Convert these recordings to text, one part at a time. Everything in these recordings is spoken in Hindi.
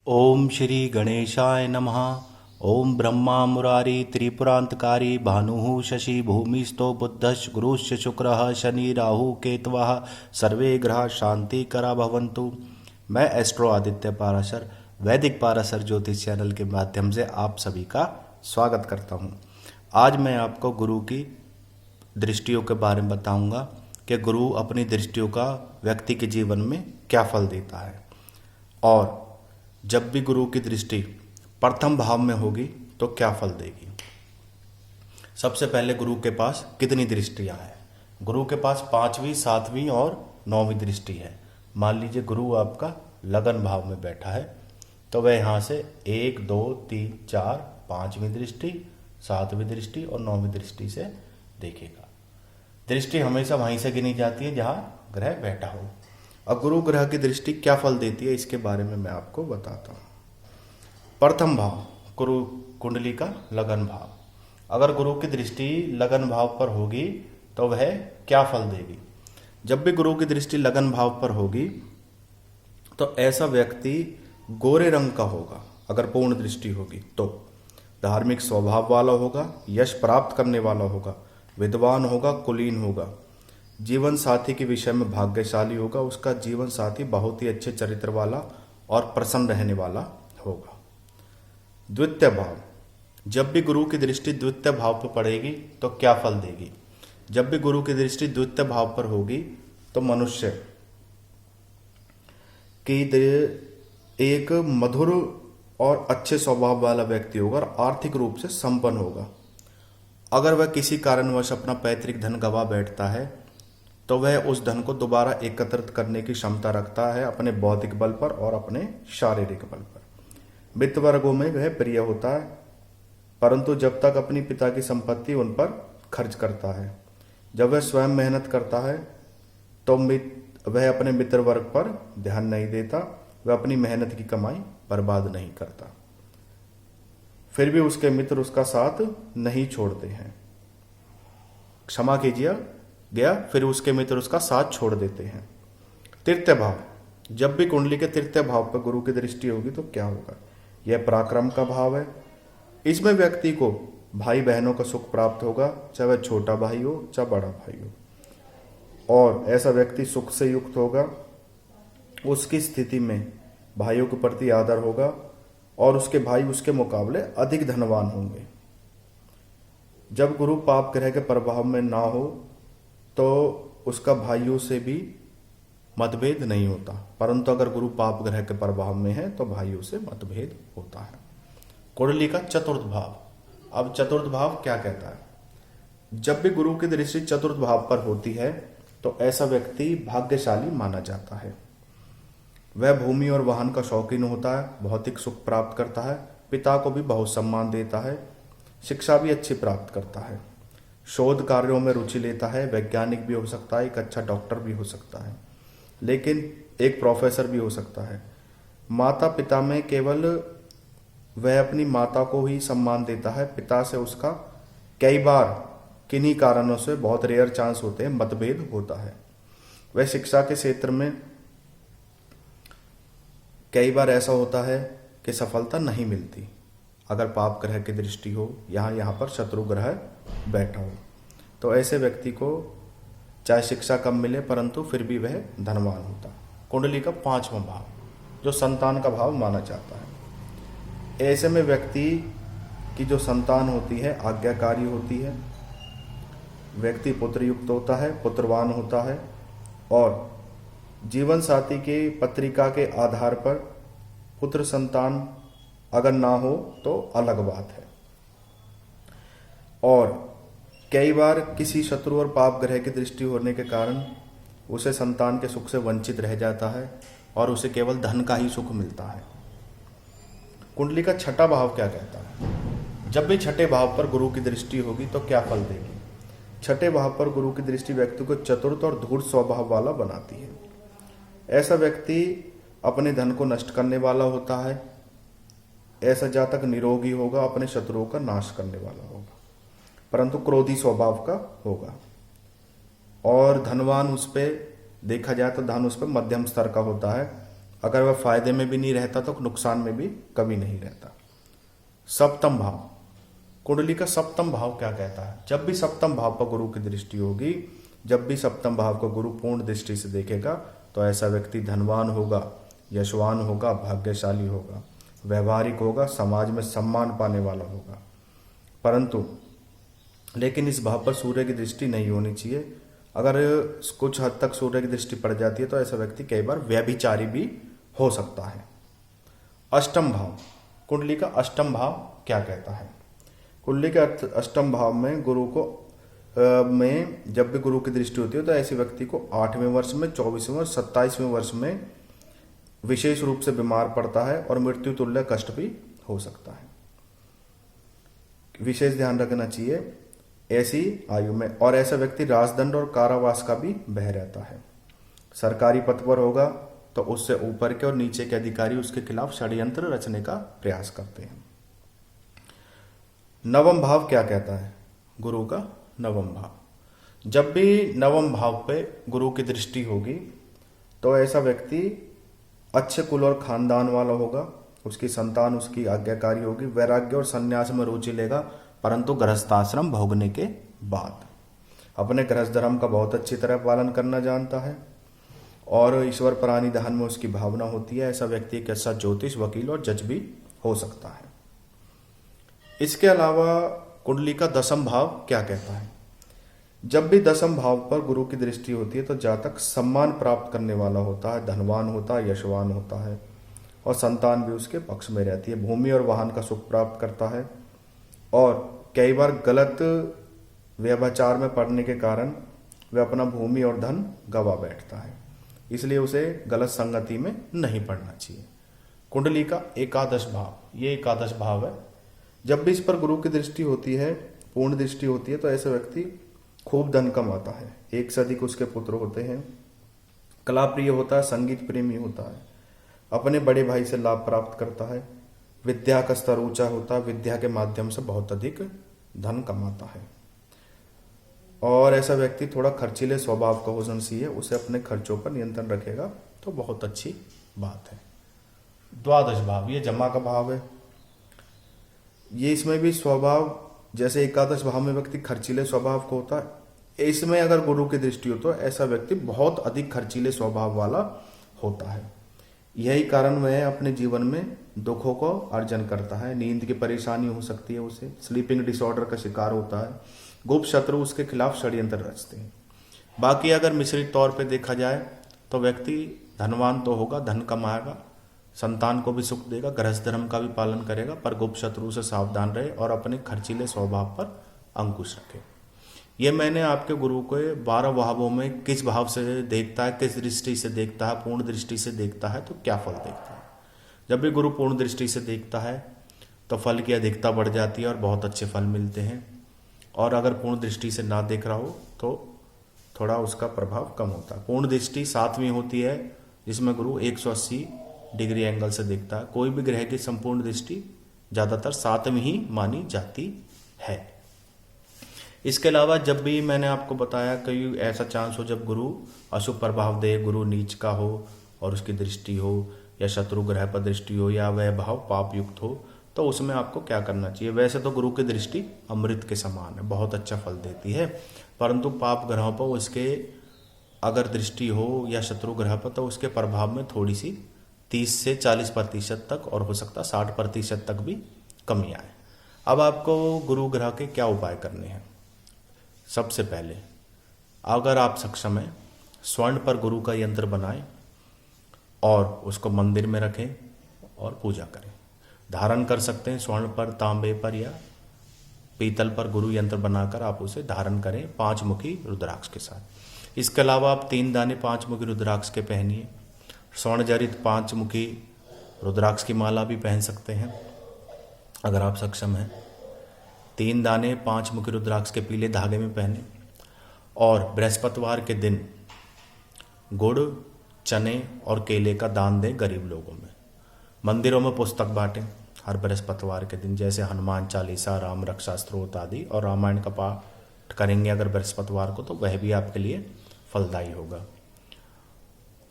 ओम श्री गणेशाय नमः। ओम ब्रह्मा मुरारी त्रिपुरांतकारी भानुः शशि भूमिस्थो बुद्धश्च गुरुश्च शुक्रः शनि राहु केतवः सर्वे ग्रह शांतिकरा भवन्तु। मैं एस्ट्रो आदित्य पाराशर वैदिक पाराशर ज्योतिष चैनल के माध्यम से आप सभी का स्वागत करता हूँ। आज मैं आपको गुरु की दृष्टियों के बारे में बताऊंगा कि गुरु अपनी दृष्टियों का व्यक्ति के जीवन में क्या फल देता है, और जब भी गुरु की दृष्टि प्रथम भाव में होगी तो क्या फल देगी। सबसे पहले गुरु के पास कितनी दृष्टियां हैं। गुरु के पास 5वीं 7वीं और 9वीं दृष्टि है। मान लीजिए गुरु आपका लगन भाव में बैठा है तो वह यहाँ से 1 2 3 4 5वीं दृष्टि, 7वीं दृष्टि और 9वीं दृष्टि से देखेगा। दृष्टि हमेशा वहीं से गिनी जाती है जहाँ ग्रह बैठा हो। और गुरु ग्रह की दृष्टि क्या फल देती है इसके बारे में मैं आपको बताता हूँ। प्रथम भाव गुरु कुंडली का लगन भाव। अगर गुरु की दृष्टि लगन भाव पर होगी तो वह क्या फल देगी। जब भी गुरु की दृष्टि लगन भाव पर होगी तो ऐसा व्यक्ति गोरे रंग का होगा। अगर पूर्ण दृष्टि होगी तो धार्मिक स्वभाव वाला होगा, यश प्राप्त करने वाला होगा, विद्वान होगा, कुलीन होगा, जीवन साथी के विषय में भाग्यशाली होगा। उसका जीवन साथी बहुत ही अच्छे चरित्र वाला और प्रसन्न रहने वाला होगा। द्वितीय भाव, जब भी गुरु की दृष्टि द्वितीय भाव पर पड़ेगी तो क्या फल देगी। जब भी गुरु की दृष्टि द्वितीय भाव पर होगी तो मनुष्य की एक मधुर और अच्छे स्वभाव वाला व्यक्ति होगा और आर्थिक रूप से संपन्न होगा। अगर वह किसी कारणवश अपना पैतृक धन गंवा बैठता है तो वह उस धन को दोबारा एकत्रित करने की क्षमता रखता है अपने बौद्धिक बल पर और अपने शारीरिक बल पर। वित्त वर्गों में वह प्रिय होता है, परंतु जब तक अपनी पिता की संपत्ति उन पर खर्च करता है। जब वह स्वयं मेहनत करता है तो वह अपने मित्र वर्ग पर ध्यान नहीं देता। वह अपनी मेहनत की कमाई बर्बाद नहीं करता, फिर भी उसके मित्र उसका साथ नहीं छोड़ते हैं। क्षमा कीजिए गया, फिर उसके मित्र उसका साथ छोड़ देते हैं। तृतीय भाव, जब भी कुंडली के तृतीय भाव पर गुरु की दृष्टि होगी तो क्या होगा। यह पराक्रम का भाव है। इसमें व्यक्ति को भाई बहनों का सुख प्राप्त होगा, चाहे वह छोटा भाई हो चाहे बड़ा भाई हो, और ऐसा व्यक्ति सुख से युक्त होगा। उसकी स्थिति में भाइयों के प्रति आदर होगा और उसके भाई उसके मुकाबले अधिक धनवान होंगे। जब गुरु पाप ग्रह के प्रभाव में ना हो तो उसका भाइयों से भी मतभेद नहीं होता, परंतु अगर गुरु पाप ग्रह के प्रभाव में है तो भाइयों से मतभेद होता है। कुंडली का चतुर्थ भाव। अब चतुर्थ भाव क्या कहता है। जब भी गुरु की दृष्टि चतुर्थ भाव पर होती है तो ऐसा व्यक्ति भाग्यशाली माना जाता है। वह भूमि और वाहन का शौकीन होता है, भौतिक सुख प्राप्त करता है, पिता को भी बहुत सम्मान देता है, शिक्षा भी अच्छी प्राप्त करता है, शोध कार्यों में रुचि लेता है, वैज्ञानिक भी हो सकता है, एक अच्छा डॉक्टर भी हो सकता है, लेकिन एक प्रोफेसर भी हो सकता है। माता पिता में केवल वह अपनी माता को ही सम्मान देता है। पिता से उसका कई बार किन्हीं कारणों से, बहुत रेयर चांस होते हैं, मतभेद होता है। वह शिक्षा के क्षेत्र में कई बार ऐसा होता है कि सफलता नहीं मिलती अगर पाप ग्रह की दृष्टि हो, यहाँ पर शत्रु ग्रह बैठा हो। तो ऐसे व्यक्ति को चाहे शिक्षा कम मिले परंतु फिर भी वह धनवान होता। कुंडली का 5वां भाव जो संतान का भाव माना जाता है। ऐसे में व्यक्ति की जो संतान होती है आज्ञाकारी होती है। व्यक्ति पुत्र युक्त होता है, पुत्रवान होता है, और जीवन साथी के पत्रिका के आधार पर पुत्र संतान अगर ना हो तो अलग बात है। और कई बार किसी शत्रु और पाप ग्रह की दृष्टि होने के कारण उसे संतान के सुख से वंचित रह जाता है और उसे केवल धन का ही सुख मिलता है। कुंडली का छठा भाव क्या कहता है। जब भी छठे भाव पर गुरु की दृष्टि होगी तो क्या फल देगी। छठे भाव पर गुरु की दृष्टि व्यक्ति को चतुर्थ और धूर्त स्वभाव वाला बनाती है। ऐसा व्यक्ति अपने धन को नष्ट करने वाला होता है। ऐसा जातक निरोगी होगा, अपने शत्रुओं का नाश करने वाला होगा, परंतु क्रोधी स्वभाव का होगा। और धनवान उस पर देखा जाए तो धन उस पर मध्यम स्तर का होता है, अगर वह फायदे में भी नहीं रहता तो नुकसान में भी कभी नहीं रहता। सप्तम भाव, कुंडली का सप्तम भाव क्या कहता है? जब भी सप्तम भाव पर गुरु की दृष्टि होगी, जब भी सप्तम भाव को गुरु पूर्ण दृष्टि से देखेगा तो ऐसा व्यक्ति धनवान होगा, यशवान होगा, भाग्यशाली होगा, व्यवहारिक होगा, समाज में सम्मान पाने वाला होगा। परंतु लेकिन इस भाव पर सूर्य की दृष्टि नहीं होनी चाहिए। अगर कुछ हद तक सूर्य की दृष्टि पड़ जाती है तो ऐसा व्यक्ति कई बार व्यभिचारी भी हो सकता है। अष्टम भाव, कुंडली का अष्टम भाव क्या कहता है? कुंडली के अष्टम भाव में गुरु को में जब भी गुरु की दृष्टि होती है तो ऐसे व्यक्ति को 8वें वर्ष में, 24वें और 27वें वर्ष में विशेष रूप से बीमार पड़ता है और मृत्यु तुल्य कष्ट भी हो सकता है। विशेष ध्यान रखना चाहिए ऐसी आयु में। और ऐसा व्यक्ति राजदंड और कारावास का भी भय रहता है। सरकारी पद पर होगा तो उससे ऊपर के और नीचे के अधिकारी उसके खिलाफ षड्यंत्र रचने का प्रयास करते हैं। नवम भाव क्या कहता है? गुरु का नवम भाव, जब भी नवम भाव पे गुरु की दृष्टि होगी तो ऐसा व्यक्ति अच्छे कुल और खानदान वाला होगा, उसकी संतान उसकी आज्ञाकारी होगी, वैराग्य और संन्यास में रुचि लेगा, परंतु गृहस्थाश्रम भोगने के बाद अपने गृहस्थ धर्म का बहुत अच्छी तरह पालन करना जानता है और ईश्वर प्राणिधान में उसकी भावना होती है। ऐसा व्यक्ति एक अच्छा ज्योतिष, वकील और जज भी हो सकता है। इसके अलावा कुंडली का दसम भाव क्या कहता है? जब भी दसम भाव पर गुरु की दृष्टि होती है तो जातक सम्मान प्राप्त करने वाला होता है, धनवान होता है, यशवान होता है और संतान भी उसके पक्ष में रहती है। भूमि और वाहन का सुख प्राप्त करता है और कई बार गलत व्यभिचार में पड़ने के कारण वह अपना भूमि और धन गवा बैठता है, इसलिए उसे गलत संगति में नहीं पड़ना चाहिए। कुंडली का एकादश भाव, ये एकादश भाव है। जब भी इस पर गुरु की दृष्टि होती है, पूर्ण दृष्टि होती है, तो ऐसा व्यक्ति खूब धन कमाता है, एक से अधिक उसके पुत्र होते हैं, कला प्रिय होता है, संगीत प्रेमी होता है, अपने बड़े भाई से लाभ प्राप्त करता है, विद्या का स्तर ऊंचा होता है, विद्या के माध्यम से बहुत अधिक धन कमाता है। और ऐसा व्यक्ति थोड़ा खर्चीले स्वभाव का होना चाहिए, उसे अपने खर्चों पर नियंत्रण रखेगा तो बहुत अच्छी बात है। द्वादश भाव, ये जमा का भाव है। ये इसमें भी स्वभाव जैसे एकादश भाव में व्यक्ति खर्चीले स्वभाव का होता है, इसमें अगर गुरु की दृष्टि हो तो ऐसा व्यक्ति बहुत अधिक खर्चीले स्वभाव वाला होता है। यही कारण वह अपने जीवन में दुखों को अर्जन करता है। नींद की परेशानी हो सकती है, उसे स्लीपिंग डिसऑर्डर का शिकार होता है, गुप्त शत्रु उसके खिलाफ षड्यंत्र रचते हैं। बाकी अगर मिश्रित तौर पे देखा जाए तो व्यक्ति धनवान तो होगा, धन कमाएगा, संतान को भी सुख देगा, गृहस्थ धर्म का भी पालन करेगा, पर गुप्त शत्रु से सावधान रहे और अपने खर्चीले स्वभाव पर अंकुश रखे। ये मैंने आपके गुरु को 12 भावों में किस भाव से देखता है, किस दृष्टि से देखता है, पूर्ण दृष्टि से देखता है तो क्या फल देखता है। जब भी गुरु पूर्ण दृष्टि से देखता है तो फल की अधिकता बढ़ जाती है और बहुत अच्छे फल मिलते हैं, और अगर पूर्ण दृष्टि से ना देख रहा हो तो थोड़ा उसका प्रभाव कम होता है। पूर्ण दृष्टि 7वीं होती है, जिसमें गुरु 180 डिग्री एंगल से देखता है। कोई भी ग्रह की संपूर्ण दृष्टि ज़्यादातर 7वीं ही मानी जाती है। इसके अलावा जब भी मैंने आपको बताया कहीं ऐसा चांस हो जब गुरु अशुभ प्रभाव दे, गुरु नीच का हो और उसकी दृष्टि हो, या शत्रु ग्रह पर दृष्टि हो, या वह भाव पाप युक्त हो, तो उसमें आपको क्या करना चाहिए। वैसे तो गुरु की दृष्टि अमृत के समान है, बहुत अच्छा फल देती है, परंतु पाप ग्रहों पर उसके अगर दृष्टि हो या शत्रु ग्रह पर तो उसके प्रभाव में थोड़ी सी 30 से 40% तक और हो सकता 60% तक भी कमी आए। अब आपको गुरु ग्रह के क्या उपाय करने हैं। सबसे पहले अगर आप सक्षम हैं, स्वर्ण पर गुरु का यंत्र बनाएं और उसको मंदिर में रखें और पूजा करें। धारण कर सकते हैं स्वर्ण पर, तांबे पर या पीतल पर गुरु यंत्र बनाकर आप उसे धारण करें 5 मुखी रुद्राक्ष के साथ। इसके अलावा आप 3 दाने 5 मुखी रुद्राक्ष के पहनिए। स्वर्ण जड़ित 5 मुखी रुद्राक्ष की माला भी पहन सकते हैं अगर आप सक्षम हैं। 3 दाने 5 मुखी रुद्राक्ष के पीले धागे में पहने और बृहस्पतिवार के दिन गुड़, चने और केले का दान दें गरीब लोगों में। मंदिरों में पुस्तक बांटें हर बृहस्पतिवार के दिन, जैसे हनुमान चालीसा, राम रक्षा स्तोत्र आदि, और रामायण का पाठ करेंगे अगर बृहस्पतिवार को तो वह भी आपके लिए फलदायी होगा।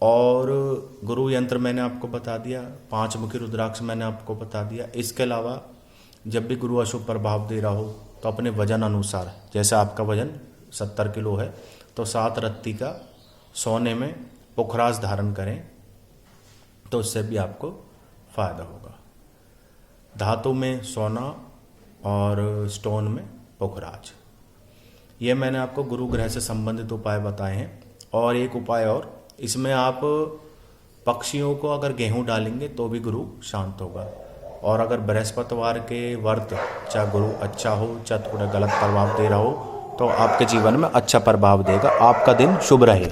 और गुरु यंत्र मैंने आपको बता दिया, 5 मुखी रुद्राक्ष मैंने आपको बता दिया। इसके अलावा जब भी गुरु अशुभ प्रभाव दे रहा हो तो अपने वजन अनुसार, जैसे आपका वजन 70 किलो है तो 7 रत्ती का सोने में पुखराज धारण करें, तो उससे भी आपको फायदा होगा। धातु में सोना और स्टोन में पुखराज। ये मैंने आपको गुरु ग्रह से संबंधित उपाय बताए हैं। और एक उपाय और, इसमें आप पक्षियों को अगर गेहूं डालेंगे तो भी गुरु शांत होगा। और अगर बृहस्पतिवार के व्रत, चाहे गुरु अच्छा हो चाहे थोड़ा गलत प्रभाव दे रहा हो, तो आपके जीवन में अच्छा प्रभाव देगा। आपका दिन शुभ रहे।